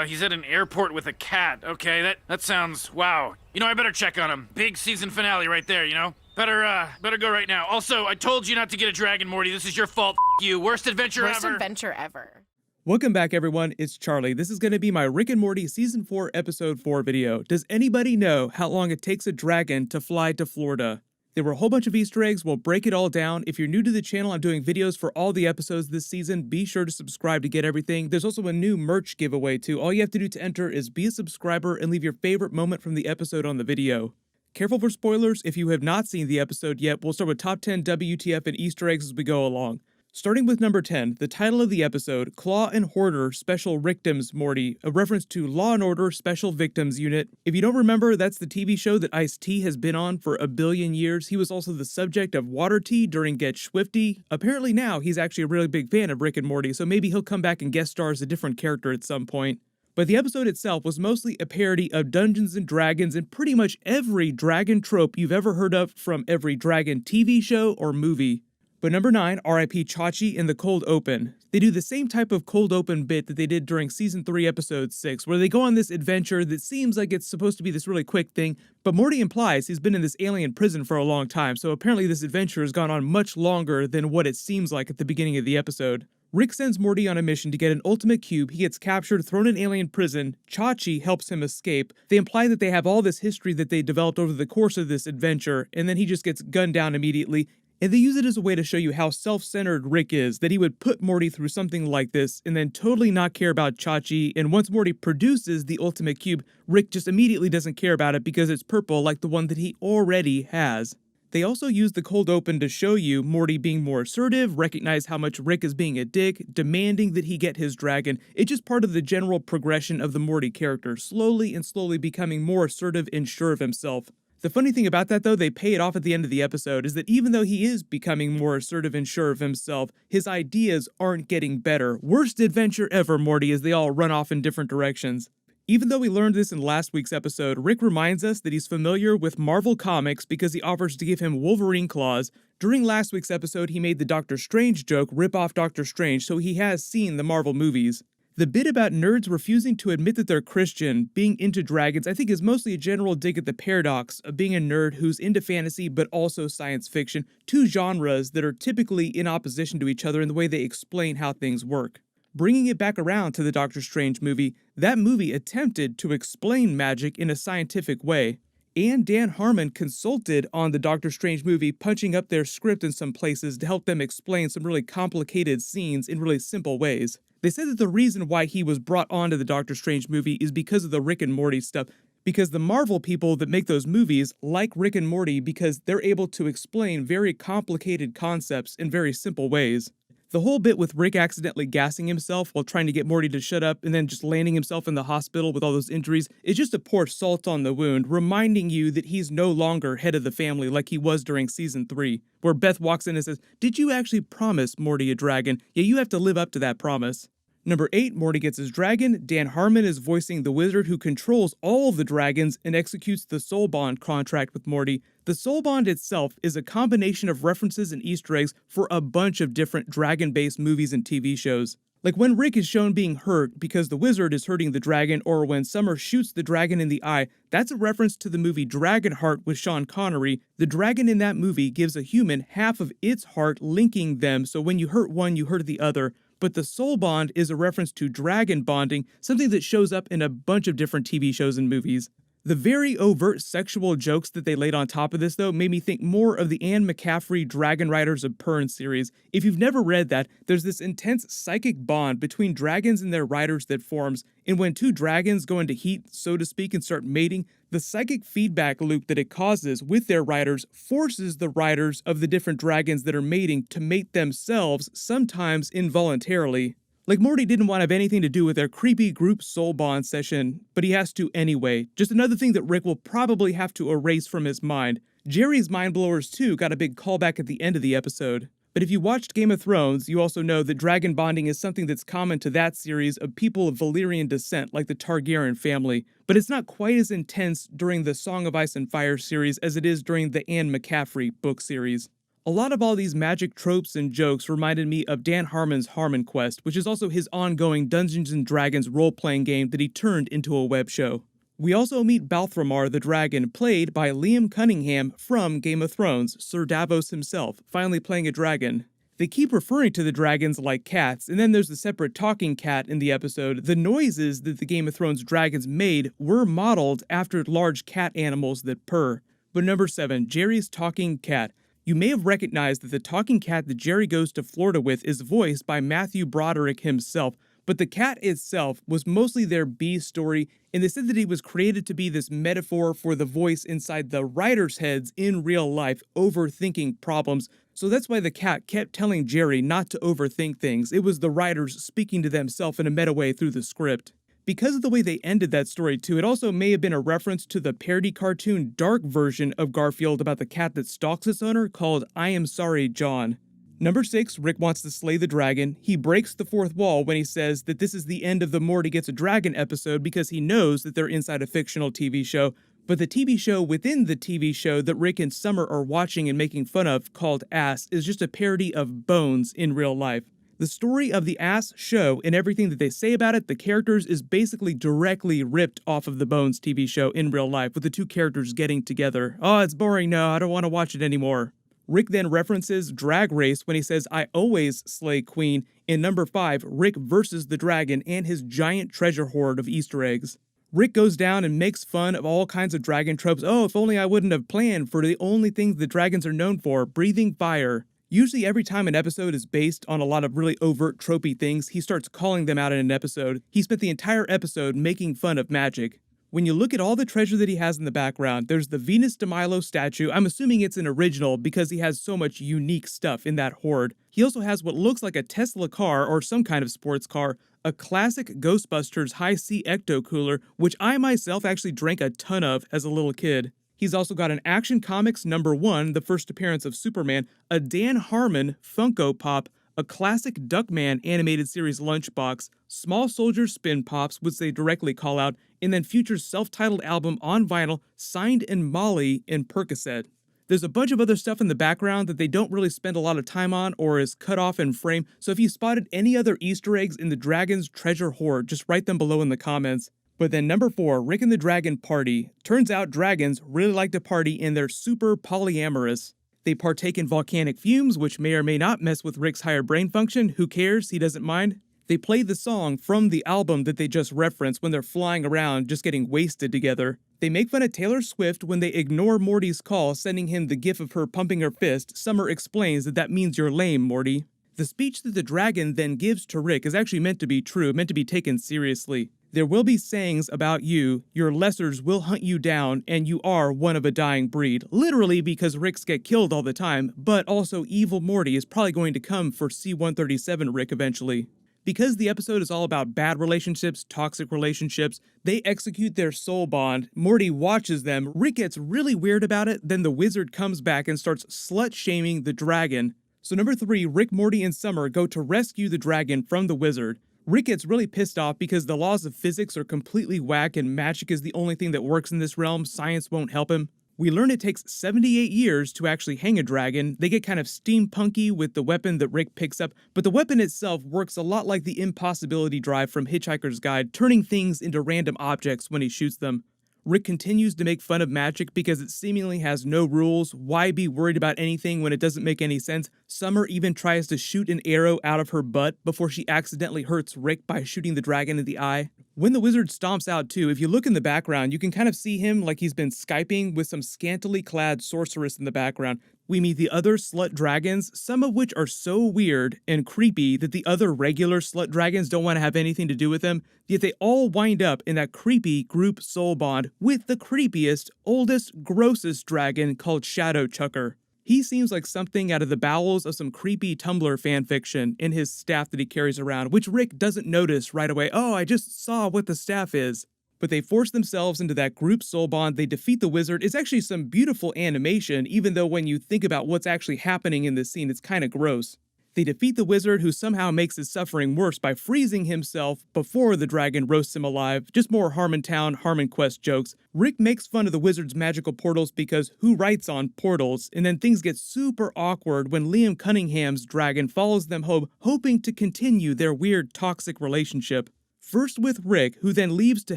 He's at an airport with a cat. Okay, that sounds, wow. You know, I better check on him. Big season finale right there, you know? Better go right now. Also, I told you not to get a dragon, Morty. This is your fault. You. Worst adventure ever. Worst adventure ever. Welcome back, everyone. It's Charlie. This is going to be my Rick and Morty Season 4, Episode 4 video. Does anybody know how long it takes a dragon to fly to Florida? There were a whole bunch of Easter eggs. We'll break it all down. If you're new to the channel, I'm doing videos for all the episodes this season. Be sure to subscribe to get everything. There's also a new merch giveaway, too. All you have to do to enter is be a subscriber and leave your favorite moment from the episode on the video. Careful for spoilers. If you have not seen the episode yet, we'll start with top 10 WTF and Easter eggs as we go along. Starting with number 10, the title of the episode, Claw and Hoarder Special Victims Morty, a reference to Law & Order Special Victims Unit. If you don't remember, that's the TV show that Ice-T has been on for a billion years. He was also the subject of Water Tea during Get Swifty. Apparently now, he's actually a really big fan of Rick and Morty, so maybe he'll come back and guest star as a different character at some point. But the episode itself was mostly a parody of Dungeons & Dragons and pretty much every dragon trope you've ever heard of from every dragon TV show or movie. But number 9, R.I.P. Chachi in the Cold Open. They do the same type of cold open bit that they did during Season 3, Episode 6, where they go on this adventure that seems like it's supposed to be this really quick thing, but Morty implies he's been in this alien prison for a long time, so apparently this adventure has gone on much longer than what it seems like at the beginning of the episode. Rick sends Morty on a mission to get an ultimate cube. He gets captured, thrown in alien prison. Chachi helps him escape. They imply that they have all this history that they developed over the course of this adventure, and then he just gets gunned down immediately. And they use it as a way to show you how self-centered Rick is, that he would put Morty through something like this and then totally not care about Chachi, and once Morty produces the ultimate cube, Rick just immediately doesn't care about it because it's purple like the one that he already has. They also use the cold open to show you Morty being more assertive, recognize how much Rick is being a dick, demanding that he get his dragon. It's just part of the general progression of the Morty character, slowly becoming more assertive and sure of himself. The funny thing about that, though, they pay it off at the end of the episode, is that even though he is becoming more assertive and sure of himself, his ideas aren't getting better. Worst adventure ever, Morty, as they all run off in different directions. Even though we learned this in last week's episode, Rick reminds us that he's familiar with Marvel Comics because he offers to give him Wolverine claws. During last week's episode, he made the Doctor Strange joke, rip off Doctor Strange, so he has seen the Marvel movies. The bit about nerds refusing to admit that they're Christian, being into dragons, I think is mostly a general dig at the paradox of being a nerd who's into fantasy but also science fiction, two genres that are typically in opposition to each other in the way they explain how things work. Bringing it back around to the Doctor Strange movie, that movie attempted to explain magic in a scientific way. And Dan Harmon consulted on the Doctor Strange movie, punching up their script in some places to help them explain some really complicated scenes in really simple ways. They said that the reason why he was brought onto the Doctor Strange movie is because of the Rick and Morty stuff, because the Marvel people that make those movies like Rick and Morty because they're able to explain very complicated concepts in very simple ways. The whole bit with Rick accidentally gassing himself while trying to get Morty to shut up and then just landing himself in the hospital with all those injuries is just to pour salt on the wound, reminding you that he's no longer head of the family like he was during Season 3, where Beth walks in and says, "Did you actually promise Morty a dragon? Yeah, you have to live up to that promise." Number 8, Morty gets his dragon. Dan Harmon is voicing the wizard who controls all of the dragons and executes the soul bond contract with Morty. The soul bond itself is a combination of references and Easter eggs for a bunch of different dragon-based movies and TV shows. Like when Rick is shown being hurt because the wizard is hurting the dragon, or when Summer shoots the dragon in the eye, that's a reference to the movie Dragonheart with Sean Connery. The dragon in that movie gives a human half of its heart, linking them, so when you hurt one, you hurt the other. But the soul bond is a reference to dragon bonding, something that shows up in a bunch of different TV shows and movies. The very overt sexual jokes that they laid on top of this, though, made me think more of the Anne McCaffrey Dragon Riders of Pern series. If you've never read that, there's this intense psychic bond between dragons and their riders that forms, and when two dragons go into heat, so to speak, and start mating, the psychic feedback loop that it causes with their riders forces the riders of the different dragons that are mating to mate themselves, sometimes involuntarily. Like Morty didn't want to have anything to do with their creepy group soul bond session, but he has to anyway. Just another thing that Rick will probably have to erase from his mind. Jerry's Mind Blowers 2 got a big callback at the end of the episode. But if you watched Game of Thrones, you also know that dragon bonding is something that's common to that series of people of Valyrian descent, like the Targaryen family. But it's not quite as intense during the Song of Ice and Fire series as it is during the Anne McCaffrey book series. A lot of all these magic tropes and jokes reminded me of Dan Harmon's Harmon Quest, which is also his ongoing Dungeons & Dragons role-playing game that he turned into a web show. We also meet Balthramar the Dragon, played by Liam Cunningham from Game of Thrones, Sir Davos himself, finally playing a dragon. They keep referring to the dragons like cats, and then there's a separate talking cat in the episode. The noises that the Game of Thrones dragons made were modeled after large cat animals that purr. But number 7, Jerry's talking cat. You may have recognized that the talking cat that Jerry goes to Florida with is voiced by Matthew Broderick himself, but the cat itself was mostly their B story, and they said that he was created to be this metaphor for the voice inside the writers' heads in real life, overthinking problems. So that's why the cat kept telling Jerry not to overthink things. It was the writers speaking to themselves in a meta way through the script. Because of the way they ended that story too, it also may have been a reference to the parody cartoon dark version of Garfield about the cat that stalks its owner called I Am Sorry, John. Number 6, Rick wants to slay the dragon. He breaks the fourth wall when he says that this is the end of the Morty Gets a Dragon episode because he knows that they're inside a fictional TV show. But the TV show within the TV show that Rick and Summer are watching and making fun of, called Ass, is just a parody of Bones in real life. The story of the Ass show and everything that they say about it, the characters, is basically directly ripped off of the Bones TV show in real life, with the two characters getting together. Oh, it's boring, no, I don't want to watch it anymore. Rick then references Drag Race when he says, I always slay Queen. In number 5, Rick versus the dragon and his giant treasure hoard of Easter eggs. Rick goes down and makes fun of all kinds of dragon tropes. Oh, if only I wouldn't have planned for the only things the dragons are known for, breathing fire. Usually every time an episode is based on a lot of really overt tropey things, he starts calling them out in an episode. He spent the entire episode making fun of magic. When you look at all the treasure that he has in the background, there's the Venus de Milo statue. I'm assuming it's an original because he has so much unique stuff in that hoard. He also has what looks like a Tesla car or some kind of sports car, a classic Ghostbusters high-C ecto cooler, which I myself actually drank a ton of as a little kid. He's also got an Action Comics #1, the first appearance of Superman, a Dan Harmon Funko Pop, a classic Duckman animated series lunchbox, Small Soldier spin pops, which they directly call out, and then Future's self-titled album on vinyl, signed in Molly and Percocet. There's a bunch of other stuff in the background that they don't really spend a lot of time on or is cut off in frame, so if you spotted any other Easter eggs in the Dragon's treasure hoard, just write them below in the comments. But then number 4, Rick and the Dragon party. Turns out dragons really like to party and they're super polyamorous. They partake in volcanic fumes, which may or may not mess with Rick's higher brain function. Who cares? He doesn't mind. They play the song from the album that they just referenced when they're flying around just getting wasted together. They make fun of Taylor Swift when they ignore Morty's call, sending him the gif of her pumping her fist. Summer explains that that means you're lame, Morty. The speech that the dragon then gives to Rick is actually meant to be true, meant to be taken seriously. There will be sayings about you, your lessers will hunt you down, and you are one of a dying breed. Literally because Ricks get killed all the time, but also evil Morty is probably going to come for C-137 Rick eventually. Because the episode is all about bad relationships, toxic relationships, they execute their soul bond. Morty watches them, Rick gets really weird about it, then the wizard comes back and starts slut-shaming the dragon. So number 3, Rick, Morty, and Summer go to rescue the dragon from the wizard. Rick gets really pissed off because the laws of physics are completely whack and magic is the only thing that works in this realm. Science won't help him. We learn it takes 78 years to actually hang a dragon. They get kind of steampunky with the weapon that Rick picks up, but the weapon itself works a lot like the impossibility drive from Hitchhiker's Guide, turning things into random objects when he shoots them. Rick continues to make fun of magic because it seemingly has no rules. Why be worried about anything when it doesn't make any sense? Summer even tries to shoot an arrow out of her butt before she accidentally hurts Rick by shooting the dragon in the eye. When the wizard stomps out too, if you look in the background, you can kind of see him like he's been Skyping with some scantily clad sorceress in the background. We meet the other slut dragons, some of which are so weird and creepy that the other regular slut dragons don't want to have anything to do with them, yet they all wind up in that creepy group soul bond with the creepiest, oldest, grossest dragon called Shadow Chucker. He seems like something out of the bowels of some creepy Tumblr fanfiction in his staff that he carries around, which Rick doesn't notice right away. Oh, I just saw what the staff is. But they force themselves into that group soul bond, they defeat the wizard. It's actually some beautiful animation, even though when you think about what's actually happening in this scene, it's kind of gross. They defeat the wizard, who somehow makes his suffering worse by freezing himself before the dragon roasts him alive. Just more Harmontown, Harmon Quest jokes. Rick makes fun of the wizard's magical portals because who writes on portals? And then things get super awkward when Liam Cunningham's dragon follows them home, hoping to continue their weird toxic relationship. First with Rick, who then leaves to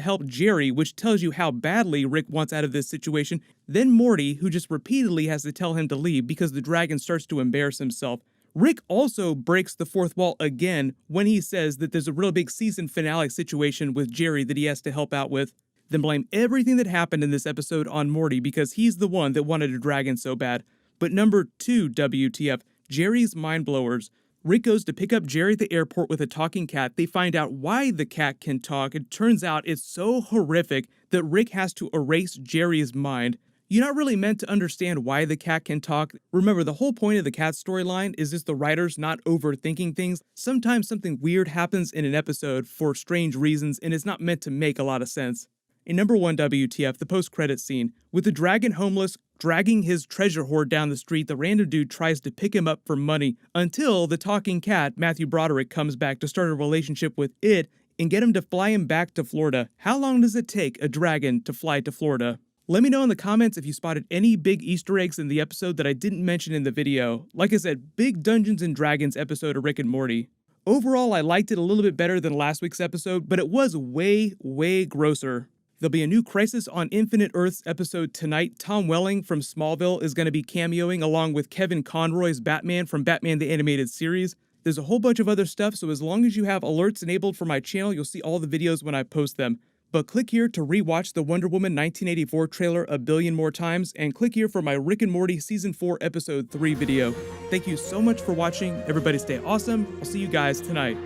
help Jerry, which tells you how badly Rick wants out of this situation. Then Morty, who just repeatedly has to tell him to leave because the dragon starts to embarrass himself. Rick also breaks the fourth wall again when he says that there's a real big season finale situation with Jerry that he has to help out with. Then blame everything that happened in this episode on Morty because he's the one that wanted a dragon so bad. But number 2, WTF, Jerry's mind blowers. Rick goes to pick up Jerry at the airport with a talking cat. They find out why the cat can talk. It turns out it's so horrific that Rick has to erase Jerry's mind. You're not really meant to understand why the cat can talk. Remember, the whole point of the cat storyline is just the writers not overthinking things. Sometimes something weird happens in an episode for strange reasons, and it's not meant to make a lot of sense. In number 1 WTF, the post-credit scene. With the dragon homeless, dragging his treasure hoard down the street, the random dude tries to pick him up for money until the talking cat, Matthew Broderick, comes back to start a relationship with it and get him to fly him back to Florida. How long does it take a dragon to fly to Florida? Let me know in the comments if you spotted any big Easter eggs in the episode that I didn't mention in the video. Like I said, big Dungeons and Dragons episode of Rick and Morty. Overall, I liked it a little bit better than last week's episode, but it was way, way grosser. There'll be a new Crisis on Infinite Earths episode tonight. Tom Welling from Smallville is going to be cameoing along with Kevin Conroy's Batman from Batman the Animated Series. There's a whole bunch of other stuff, so as long as you have alerts enabled for my channel, you'll see all the videos when I post them. But click here to rewatch the Wonder Woman 1984 trailer a billion more times, and click here for my Rick and Morty Season 4 Episode 3 video. Thank you so much for watching. Everybody stay awesome. I'll see you guys tonight.